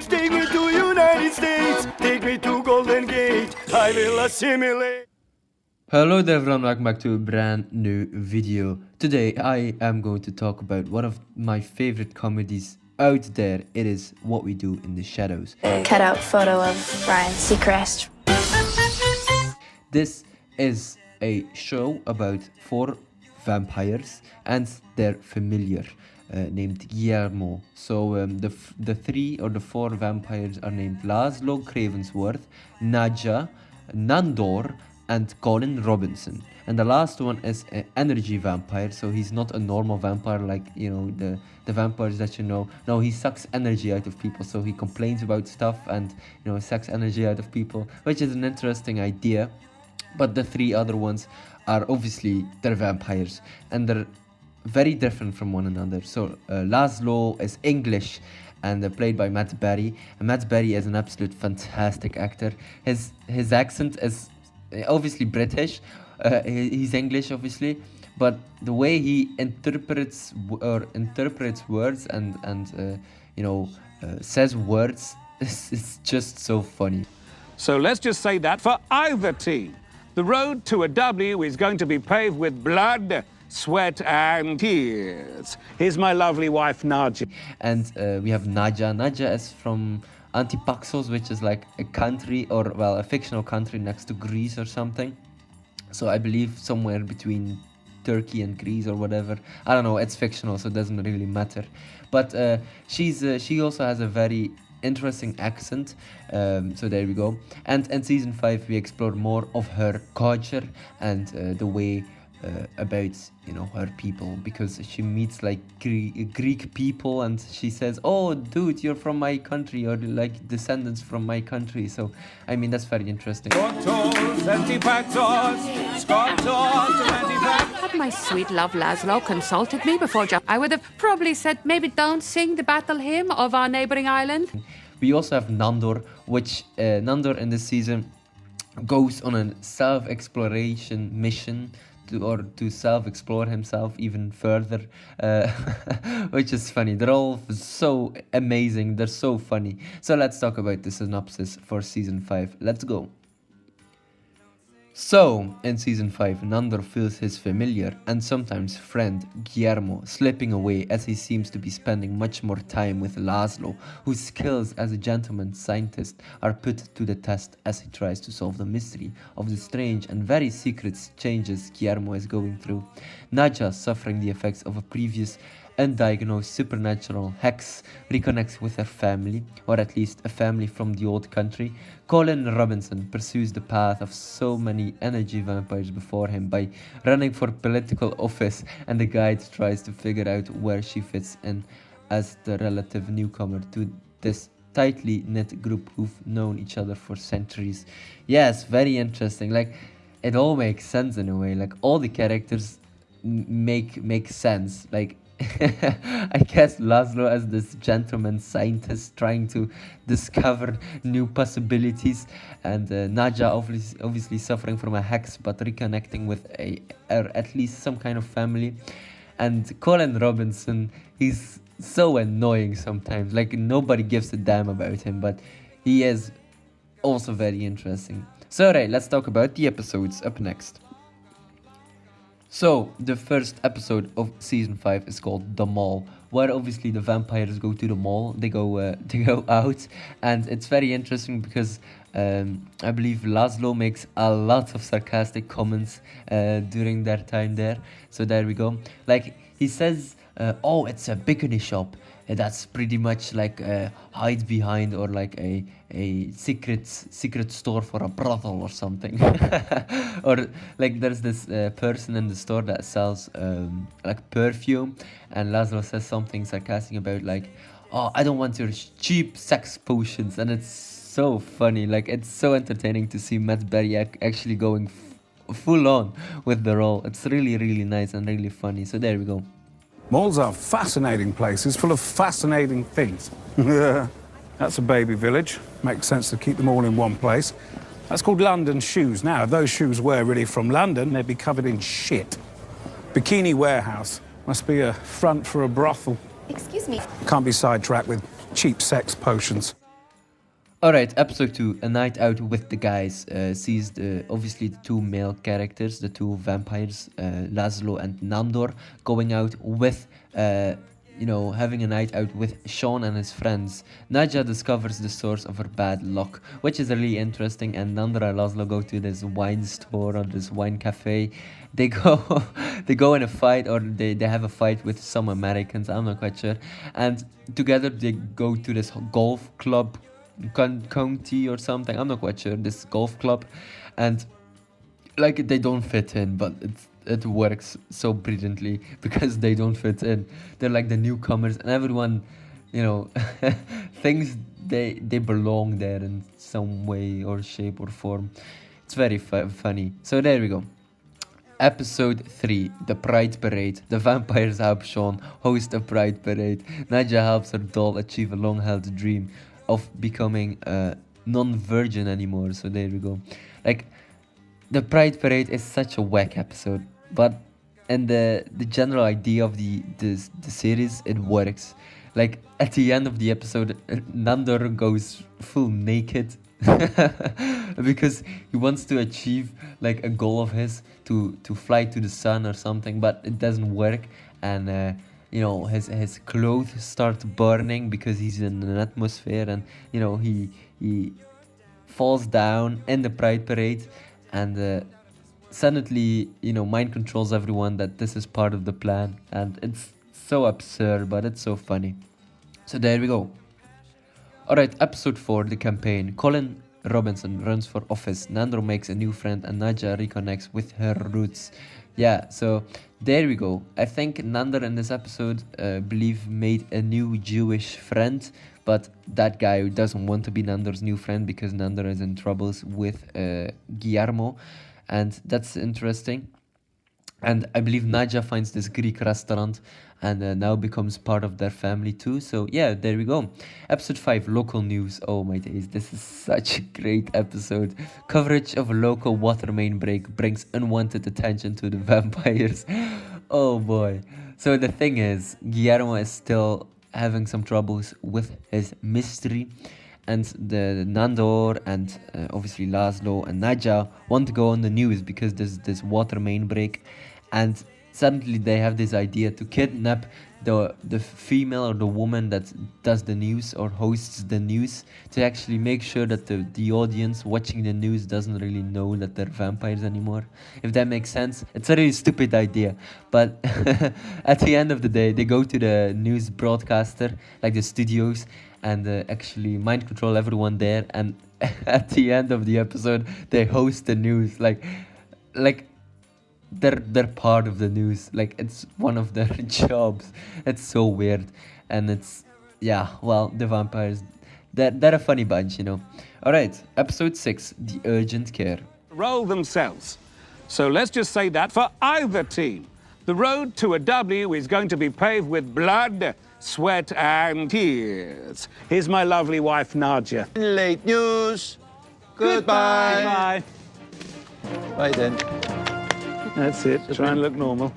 States, take me to United States, take me to Golden Gate, I will assimilate. Hello there everyone, welcome back to a brand new video. Today I am going to talk about one of my favorite comedies out there. It is What We Do in the Shadows. A cutout photo of Ryan Seacrest. This is a show about 4 vampires and their familiar named Guillermo. So the 3 or the 4 vampires are named Laszlo Cravensworth, Nadja, Nandor, and Colin Robinson. And the last one is an energy vampire, so he's not a normal vampire like, you know, the vampires that you know. No, he sucks energy out of people, so he complains about stuff and, you know, sucks energy out of people, which is an interesting idea. But the 3 other ones are obviously, they're vampires, and they're very different from one another. So Laszlo is English and played by Matt Berry. And Matt Berry is an absolute fantastic actor. His accent is obviously British, he's English obviously, but the way he interprets words and says words is just so funny. So let's just say that for either team, the road to a W is going to be paved with blood, sweat and tears. Here's my lovely wife Nadja. And we have Nadja. Nadja is from Antipaxos, which is like a country, or well, a fictional country next to Greece or something. So I believe somewhere between Turkey and Greece or whatever. I don't know, it's fictional, so it doesn't really matter. But she also has a very interesting accent. So there we go. And in season 5 we explore more of her culture and the way about, you know, her people, because she meets like Greek people and she says, oh dude, you're from my country, or like descendants from my country. So I mean, that's very interesting. Had my sweet love Laszlo consulted me before I would have probably said, maybe don't sing the battle hymn of our neighboring island. We also have Nandor, which Nandor in this season goes on a self-exploration mission to self-explore himself even further, which is funny. They're all so amazing, they're so funny. So let's talk about the synopsis for season 5. Let's go. So, in season 5, Nandor feels his familiar and sometimes friend Guillermo slipping away, as he seems to be spending much more time with Laszlo, whose skills as a gentleman scientist are put to the test as he tries to solve the mystery of the strange and very secret changes Guillermo is going through. Nadja, suffering the effects of a previous undiagnosed supernatural hex, reconnects with her family, or at least a family from the old country. Colin Robinson pursues the path of so many energy vampires before him by running for political office, and the guide tries to figure out where she fits in as the relative newcomer to this tightly knit group who've known each other for centuries. Yes, very interesting. Like, it all makes sense in a way. Like, all the characters make sense. Like, I guess Laszlo as this gentleman scientist trying to discover new possibilities, and Nadja obviously suffering from a hex but reconnecting with or at least some kind of family. And Colin Robinson, he's so annoying sometimes, like nobody gives a damn about him, but he is also very interesting. So right, let's talk about the episodes up next. So, the first episode of season 5 is called The Mall, where obviously the vampires go to the mall, they go out, and it's very interesting because I believe Laszlo makes a lot of sarcastic comments during their time there. So there we go. Like, he says, oh, it's a bikini shop. That's pretty much like hide behind, or like a secret store for a brothel or something. Or like there's this person in the store that sells like perfume, and Laszlo says something sarcastic about like, oh, I don't want your cheap sex potions. And it's so funny, like it's so entertaining to see Matt Berry actually going full on with the role. It's really, really nice and really funny. So there we go. Malls are fascinating places full of fascinating things. That's a baby village. Makes sense to keep them all in one place. That's called London shoes. Now, if those shoes were really from London, they'd be covered in shit. Bikini warehouse. Must be a front for a brothel. Excuse me. Can't be sidetracked with cheap sex potions. Alright, episode 2, A Night Out with the Guys, sees obviously the two male characters, the two vampires, Laszlo and Nandor, going out with, having a night out with Sean and his friends. Nadja discovers the source of her bad luck, which is really interesting, and Nandor and Laszlo go to this wine store or this wine cafe. They go they go in a fight, or they have a fight with some Americans, I'm not quite sure, and together they go to this golf club, county or something, I'm not quite sure, this golf club, and like they don't fit in, but it works so brilliantly because they don't fit in. They're like the newcomers, and everyone, thinks they belong there in some way or shape or form. It's very funny. So there we go. Episode 3, The Pride Parade. The vampires help Sean host a Pride Parade. Nadja helps her doll achieve a long-held dream of becoming non-virgin anymore. So there we go. Like, the Pride Parade is such a whack episode, but in the general idea of the series, it works. Like, at the end of the episode, Nandor goes full naked because he wants to achieve like a goal of his to fly to the sun or something, but it doesn't work, and his clothes start burning because he's in an atmosphere, and he falls down in the Pride Parade, and suddenly mind controls everyone that this is part of the plan, and it's so absurd, but it's so funny. So there we go. Alright, episode 4, The Campaign. Colin Robinson runs for office. Nandor makes a new friend, and Nadja reconnects with her roots. Yeah, so there we go. I think Nandor in this episode, made a new Jewish friend, but that guy doesn't want to be Nandor's new friend because Nandor is in troubles with Guillermo, and that's interesting. And I believe Nadja finds this Greek restaurant and now becomes part of their family too. So yeah, there we go. Episode 5, Local News. Oh my days, this is such a great episode. Coverage of a local water main break brings unwanted attention to the vampires. Oh boy. So the thing is, Guillermo is still having some troubles with his mystery, and the Nandor and obviously Laszlo and Nadja want to go on the news because there's this water main break, and suddenly they have this idea to kidnap the female or the woman that does the news or hosts the news, to actually make sure that the audience watching the news doesn't really know that they're vampires anymore, if that makes sense. It's a really stupid idea, but at the end of the day, they go to the news broadcaster, like the studios, and actually mind control everyone there, and at the end of the episode they host the news, like they're part of the news, like it's one of their jobs. It's so weird, and it's, yeah, well, the vampires, they're a funny bunch. All right, episode 6, The Urgent Care. Role themselves. So let's just say that for either team, the road to a W is going to be paved with blood, sweat, and tears. Here's my lovely wife, Nadja. Late news. Goodbye. Bye. Bye then. That's it. Try and look normal.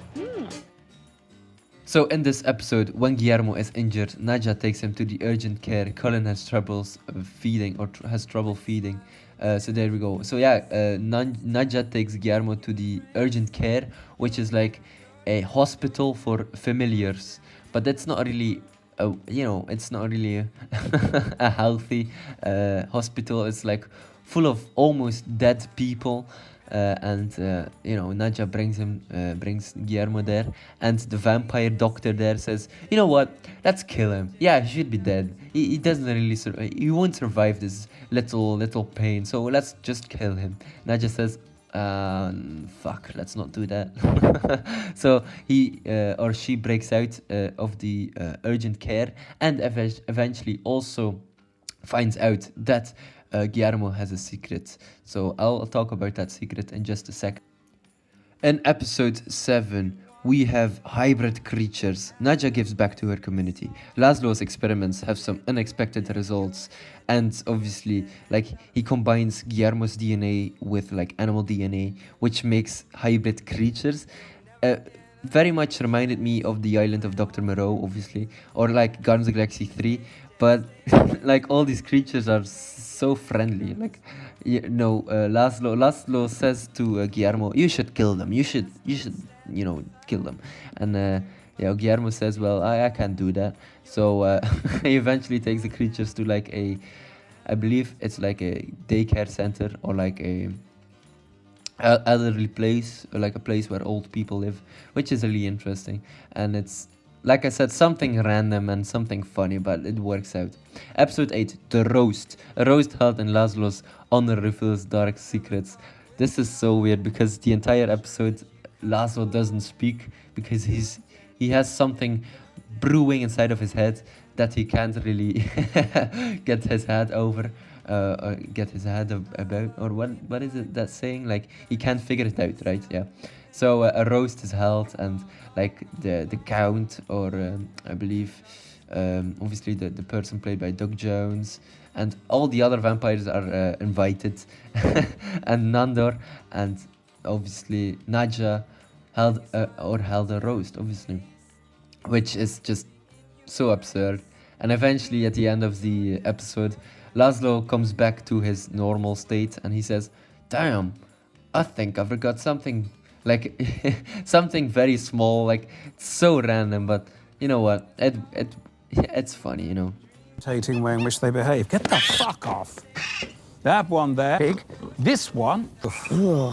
So in this episode, when Guillermo is injured, Nadja takes him to the urgent care. Colin has troubles feeding, or has trouble feeding. So there we go. So yeah, Nadja takes Guillermo to the urgent care, which is like a hospital for familiars. But that's not really, it's not really a healthy hospital. It's like full of almost dead people. Nadja brings Guillermo there, and the vampire doctor there says, you know what, let's kill him. Yeah, he should be dead. He doesn't really he won't survive this little pain, so let's just kill him. Nadja says, fuck, let's not do that. So he or she breaks out of the urgent care, and eventually also finds out that Guillermo has a secret. So I'll talk about that secret in just a sec. In episode 7, we have hybrid creatures. Nadja gives back to her community. Laszlo's experiments have some unexpected results, and obviously, like, he combines Guillermo's DNA with like animal DNA, which makes hybrid creatures. Very much reminded me of the island of Dr. Moreau, obviously, or like Guardians of the Galaxy 3. but like all these creatures are so friendly. Like, Laszlo says to Guillermo, "You should kill them. You should, kill them." And Guillermo says, "Well, I can't do that." So he eventually takes the creatures to like I believe it's like a daycare center or like a elderly place, or like a place where old people live, which is really interesting. And it's, like I said, something random and something funny, but it works out. Episode 8, The Roast. A roast held in Laszlo's honor reveals dark secrets. This is so weird because the entire episode, Laszlo doesn't speak because he has something brewing inside of his head that he can't really get his head over. Or get his head about, or what is it that's saying? Like, he can't figure it out, right? Yeah. So a roast is held, and like the count, or I believe, obviously the person played by Doug Jones, and all the other vampires are invited, and Nandor and obviously Nadja held a roast, obviously, which is just so absurd. And eventually, at the end of the episode, Laszlo comes back to his normal state and he says, "Damn, I think I forgot something," like something very small, like so random, but you know what? It's funny, you know. Dictating way in which they behave. Get the fuck off. That one there, pig. This one,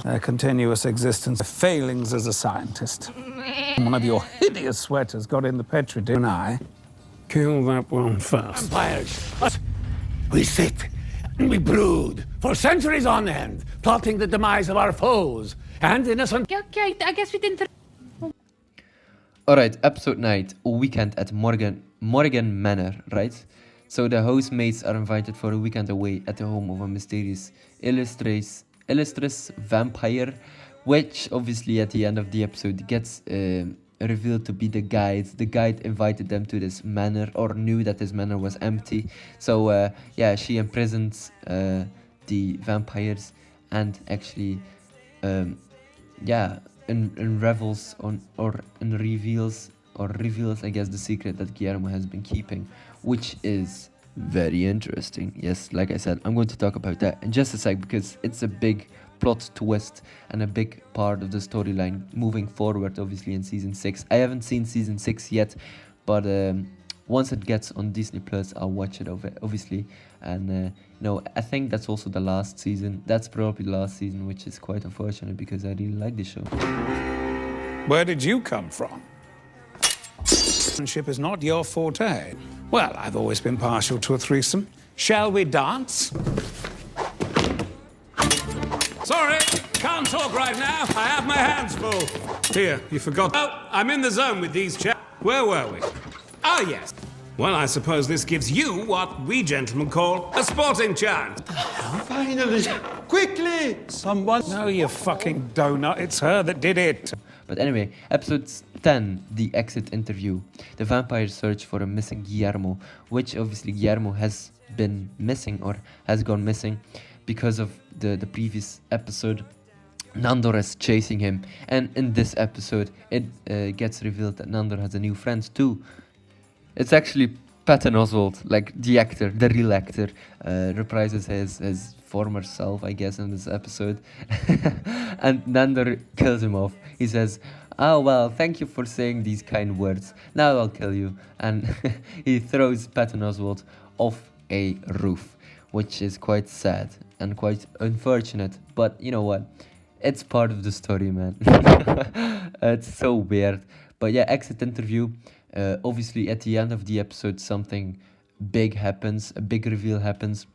their continuous existence, their failings as a scientist. One of your hideous sweaters got in the petri dish, and I kill that one first. Vampires. We sit and we brood for centuries on end, plotting the demise of our foes and innocent. Okay, I guess we didn't. Alright, episode 9, a weekend at Morgan Manor, right? So the housemates are invited for a weekend away at the home of a mysterious illustrious vampire, which obviously at the end of the episode gets revealed to be the guide. The guide invited them to this manor, or knew that this manor was empty. So she imprisons the vampires and actually unravels reveals I guess the secret that Guillermo has been keeping, which is very interesting. Yes, like I said, I'm going to talk about that in just a sec because it's a big plot twist and a big part of the storyline moving forward, obviously, in season 6. I haven't seen season 6 yet, but once it gets on Disney Plus, I'll watch it obviously. And I think that's also the last season. That's probably the last season, which is quite unfortunate because I really like the show. Where did you come from? Relationship is not your forte. Well, I've always been partial to a threesome. Shall we dance? Sorry, can't talk right now. I have my hands full. Here, you forgot. Oh, I'm in the zone with these chaps. Where were we? Ah, yes. Well, I suppose this gives you what we gentlemen call a sporting chance. Finally! Quickly! Someone... No, you fucking donut. It's her that did it. But anyway, episode 10, The Exit Interview. The vampires search for a missing Guillermo, which obviously Guillermo has been missing, or has gone missing, because of the previous episode. Nandor is chasing him, and in this episode it gets revealed that Nandor has a new friend too. It's actually Patton Oswalt, like the actor, the real actor, reprises his former self, I guess, in this episode. And Nandor kills him off. He says, "Oh, well, thank you for saying these kind words. Now I'll kill you." And he throws Patton Oswalt off a roof, which is quite sad and quite unfortunate. But you know what? It's part of the story, man. It's so weird. But yeah, exit interview. Obviously, at the end of the episode, something big happens. A big reveal happens.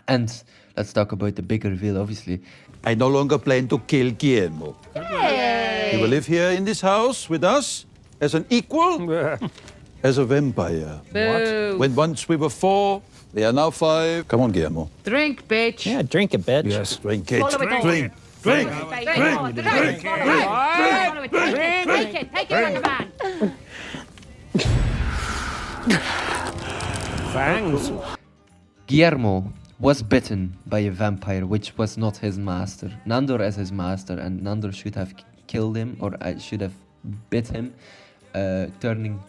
And let's talk about the big reveal, obviously. I no longer plan to kill Guillermo. He will live here in this house with us as an equal, as a vampire. Boo. When once we were 4, they are now 5. Come on, Guillermo. Drink, bitch. Yeah, drink it, bitch. Yes. Drink it. Swallow it all. Drink. Drink. Take it from the man. Fangs. Guillermo was bitten by a vampire, which was not his master. Nandor as his master, and Nandor should have killed him, or I should have bit him, turning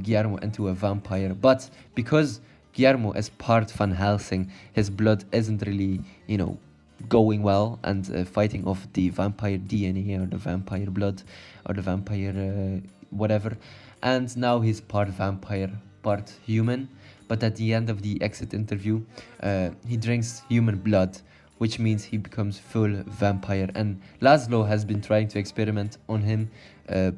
Guillermo into a vampire. But because Guillermo is part Van Helsing. His blood isn't really, going well and fighting off the vampire DNA or the vampire blood or the vampire whatever. And now he's part vampire, part human. But at the end of the exit interview, he drinks human blood, which means he becomes full vampire. And Laszlo has been trying to experiment on him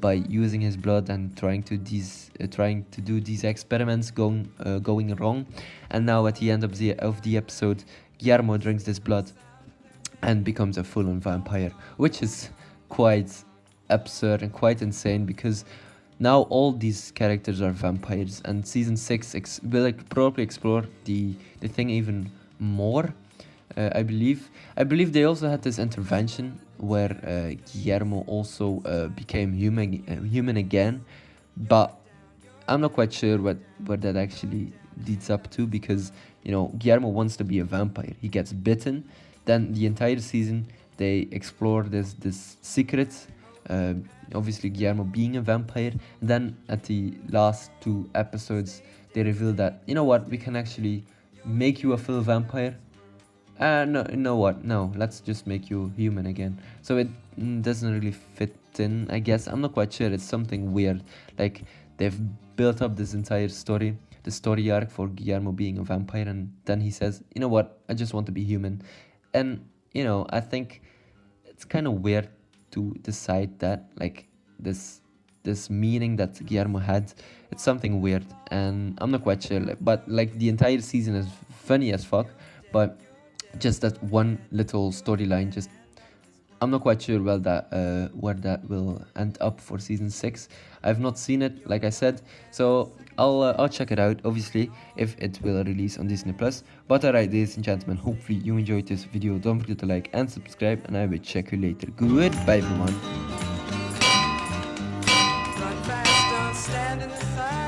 by using his blood and trying to do these experiments going wrong. And now at the end of the episode, Guillermo drinks this blood and becomes a full-on vampire, which is quite absurd and quite insane because now all these characters are vampires, and season 6 will probably explore the thing even more. I believe they also had this intervention where Guillermo also became human again, but I'm not quite sure what that actually leads up to, because Guillermo wants to be a vampire. He gets bitten, then the entire season they explore this secret. Obviously Guillermo being a vampire. Then at the last 2 episodes they reveal that, we can actually make you a full vampire. No, let's just make you human again. So it doesn't really fit in, I guess. I'm not quite sure. It's something weird. Like, they've built up this entire story, the story arc for Guillermo being a vampire, and then he says, I just want to be human. And I think it's kind of weird to decide that, like, this meaning that Guillermo had, it's something weird, and I'm not quite sure. But like, the entire season is funny as fuck, but just that one little storyline, I'm not quite sure where that will end up for season 6. I've not seen it, like I said, so I'll check it out, obviously, if it will release on Disney+. But alright, ladies and gentlemen, hopefully you enjoyed this video. Don't forget to like and subscribe, and I will check you later. Goodbye, everyone. Run fast, don't stand in the fire.